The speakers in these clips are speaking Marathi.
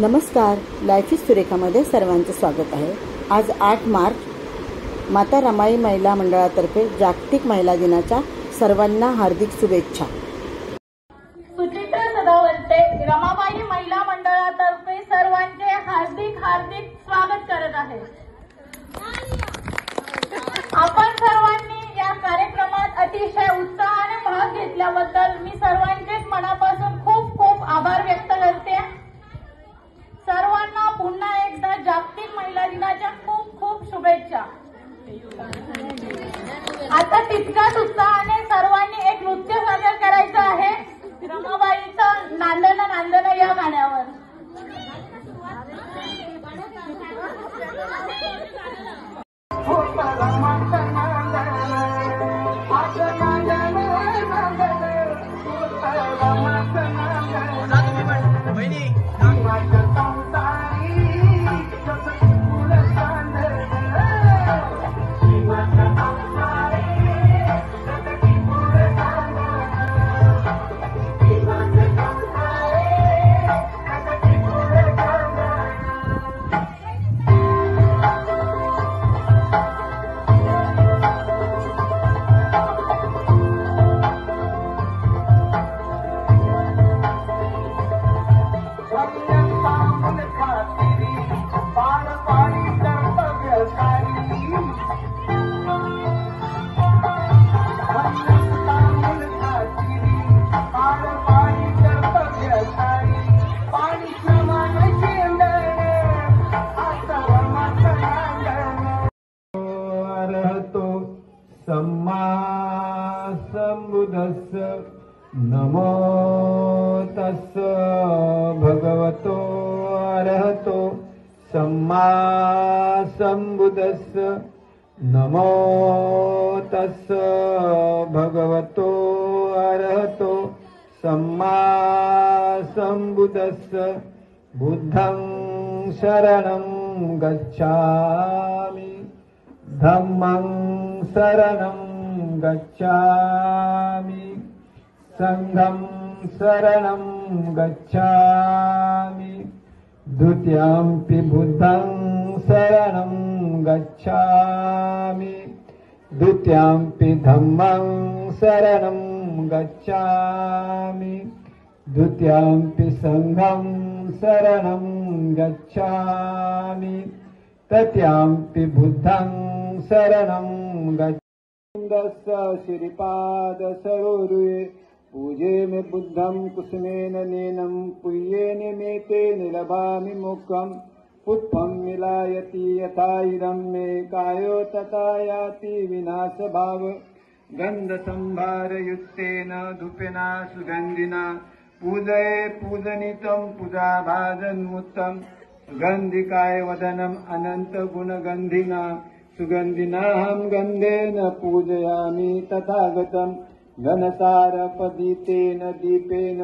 नमस्कार, लाईफ इज सुरेखामध्ये सर्वांचं स्वागत आहे। आज 8 मार्च माता रमाई महिला मंडळातर्फे जागतिक महिला दिनाच्या सर्वांना हार्दिक शुभेच्छा। सुचित्रा सदावर्ते रमाबाई महिला मंडळातर्फे सर्वांचे हार्दिक स्वागत करत आहे। आपण सर्वांनी या कार्यक्रमात अतिशय उत्साहाने भाग घेतल्याबद्दल मी सर्वांचेच मनापासून खूप आभार व्यक्त करते। सर्वांना पुन्हा एकदा जागतिक महिला दिनाच्या खूप शुभेच्छा। आता तितकाच उत्साहाने सर्वांनी एक नृत्य सादर करायचं आहे, रमाबाईचं नांदना नांदना या गाण्यावर। सम्मा सम्बुद्धस्स नमो तस्स भगवतो अरहतो सम्मा सम्बुद्धस्स नमो तस्स भगवतो अरहतो सम्मा सम्बुद्धस्स बुद्धं शरणं गच्छामि धम्मं शरणं गच्छामि संघं शरणं गच्छामि द्वितीयंपि बुद्धं शरणं गच्छामि द्वितीयंपि धम्मं शरणं गच्छामि द्वितीयंपि संघं शरणं गच्छामि तृतीयंपि बुद्धं शरणं गच्छामि। श्रीपाद सरोरुये पूजे मे बुद्धं कुसुमेन नेनं पुय्येन मेते निलभामि मुखं पुष्पं मिलायति यथा इदं मे कायो तथा याति विनाशभाव गन्धसंभारयुक्तेन धूपेन सुगन्धिना पूजये पूजनितं पूजाभाजन्मुत्तम सुगन्धिकाय वदनम् अनंत गुणगन्धिना सुगन्धिनाहं गन्धेन पूजयामि तथागतं घनसारपदितेन दीपेन।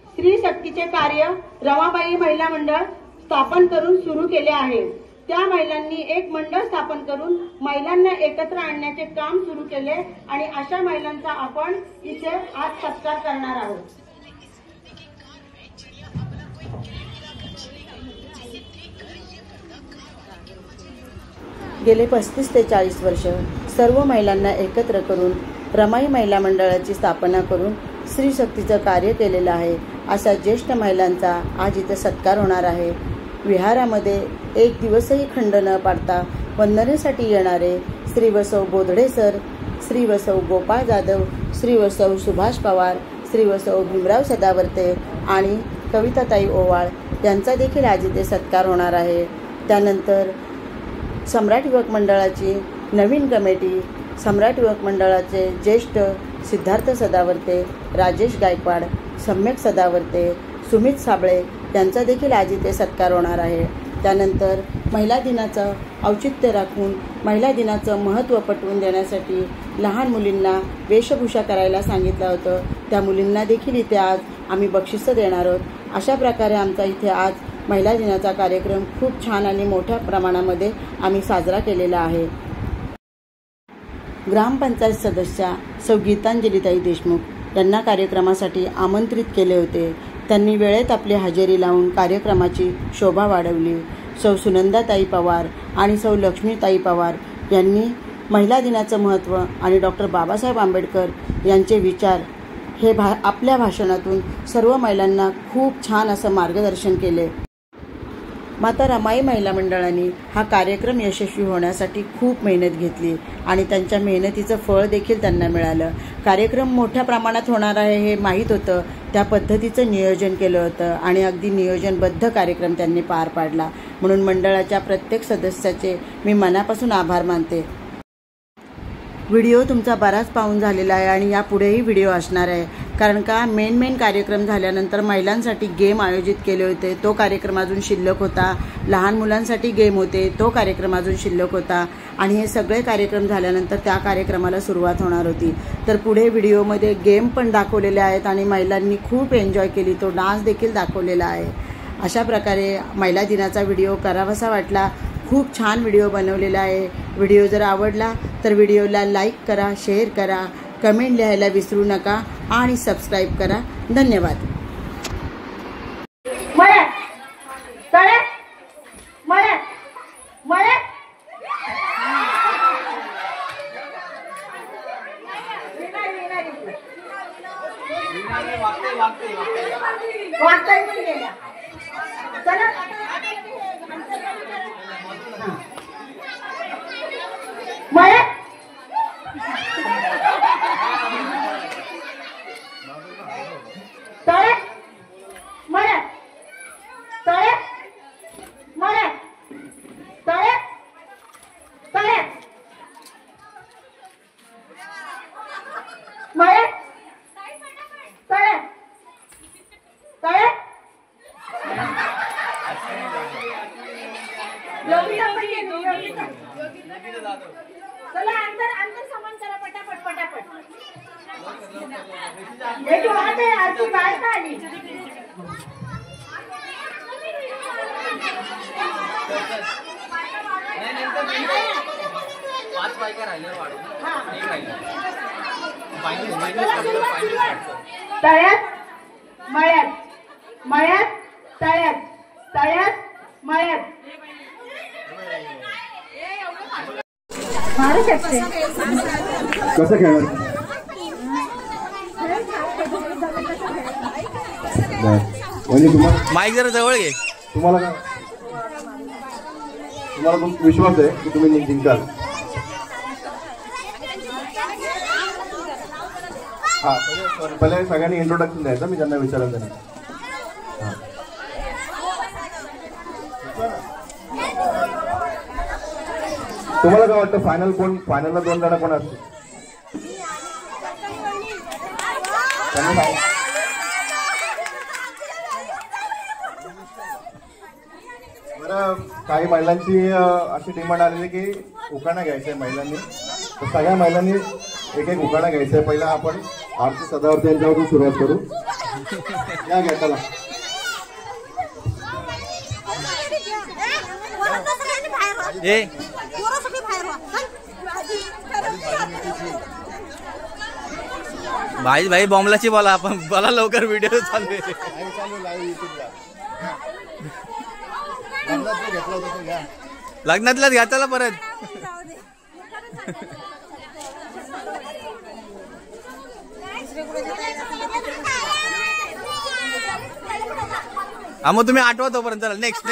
स्त्री शक्तीचे कार्य रमाबाई महिला मंडळ स्थापन करून सुरू केले आहे। त्या महिलांनी एक मंडळ स्थापन करून महिलांना एकत्र आणण्याचे काम सुरू केले आणि अशा महिलांचा आपण इथे आज सत्कार करणार आहोत। गेले 35 ते 40 वर्ष सर्व महिलांना एकत्र करून रमाई महिला मंडळाची स्थापना करून स्त्री शक्तीचं कार्य केलेलं आहे। अशा ज्येष्ठ महिलांचा आज इथे सत्कार होणार आहे। विहारामध्ये एक दिवसही खंड न पाडता वंदनेसाठी येणारे श्री वसव बोधडे सर, श्री वसव गोपाळ जाधव, श्री वसव सुभाष पवार, श्री वसव भीमराव सदावर्ते आणि कविताताई ओवाळ यांचा देखील आज इथे सत्कार होणार आहे। त्यानंतर सम्राट युवक मंडळाची नवीन कमिटी, सम्राट युवक मंडळाचे ज्येष्ठ सिद्धार्थ सदावर्ते, राजेश गायकवाड, सम्यक सदावर्ते, सुमित साबळे यांचा देखील आज इथे सत्कार होणार आहे। त्यानंतर महिला दिनाचं औचित्य राखून महिला दिनाचं महत्त्व पटवून देण्यासाठी लहान मुलींना वेशभूषा करायला सांगितलं होतं। त्या मुलींना देखील इथे आज आम्ही बक्षिसं देणार आहोत। अशा प्रकारे आमचा इथे आज महिला दिनाचा कार्यक्रम खूप छान आणि मोठ्या प्रमाणामध्ये आम्ही साजरा केलेला आहे। ग्रामपंचायत सदस्या सौ गीतांजलीताई देशमुख यांना कार्यक्रमासाठी आमंत्रित केले होते। त्यांनी वेळेत आपली हजेरी लावून कार्यक्रमाची शोभा वाढवली. सौ सुनंदाताई पवार आणि सौ लक्ष्मीताई पवार यांनी महिला दिनाचं महत्त्व आणि डॉक्टर बाबासाहेब आंबेडकर यांचे विचार हे आपल्या भाषणातून सर्व महिलांना खूप छान असं मार्गदर्शन केले. माता रमाई महिला मंडळाने हा कार्यक्रम यशस्वी होण्यासाठी खूप मेहनत घेतली आणि त्यांच्या मेहनतीचं फळ देखील त्यांना मिळालं. कार्यक्रम मोठ्या प्रमाणात होणार आहे हे माहीत होतं, त्या पद्धतीचं नियोजन केलं होतं आणि अगदी नियोजनबद्ध कार्यक्रम त्यांनी पार पाडला. म्हणून मंडळाच्या प्रत्येक सदस्याचे मी मनापासून आभार मानते. व्हिडिओ तुमचा बराच पाहून झालेला आहे आणि यापुढेही व्हिडिओ असणार आहे, कारण का मेन कार्यक्रम झाल्यानंतर महिलांसाठी गेम आयोजित केले होते, तो कार्यक्रम अजून शिल्लक होता. लहान मुलांसाठी गेम होते, तो कार्यक्रम अजून शिल्लक होता आणि हे सगळे कार्यक्रम झाल्यानंतर त्या कार्यक्रमाला सुरुवात होणार होती. तर पुढे व्हिडिओमध्ये गेम पण दाखवलेले आहेत आणि महिलांनी खूप एन्जॉय केली, तो डान्स देखील दाखवलेला आहे. अशा प्रकारे महिला दिनाचा व्हिडिओ करावासा वाटला. खूप छान व्हिडिओ बनवलेला आहे. व्हिडिओ जर आवडला तर व्हिडिओला लाईक करा, शेअर करा, कमेंट लिहायला विसरू नका आणि सबस्क्राईब करा. धन्यवाद. चला अंतर समान करा पटापट. एक बात है, आरती बाहेर का आली? तळ्यात मळ्यात, मळ्यात तळ्यात, तळ्यात मळ्यात. मारू शकते कसं खेळणार? म्हणजे तुम्हाला माईक जरा जवळ घे. तुम्हाला खूप विश्वास आहे की तुम्ही जिंकाल. हा, पहिले सगळ्यांनी इंट्रोडक्शन द्यायचं, मी त्यांना विचारायला देणार. तुम्हाला काय वाटतं फायनलला 2 जण कोण असतील? बरं, काही महिलांची अशी डिमांड आलेली की उखाणा घ्यायचा आहे महिलांनी, तर सगळ्या महिलांनी एक एक उखाणा घ्यायचा आहे. पहिला आपण आरती सदावर्ती यांच्यावरून सुरुवात करू. या घ्या चला. भाई बॉम्बलाची बोला, आपण बोला लवकर, व्हिडिओ चालू आहे. लग्नातल्याच घ्या चला परत. मग तुम्ही आठवा तोपर्यंत. चला नेक्स्ट.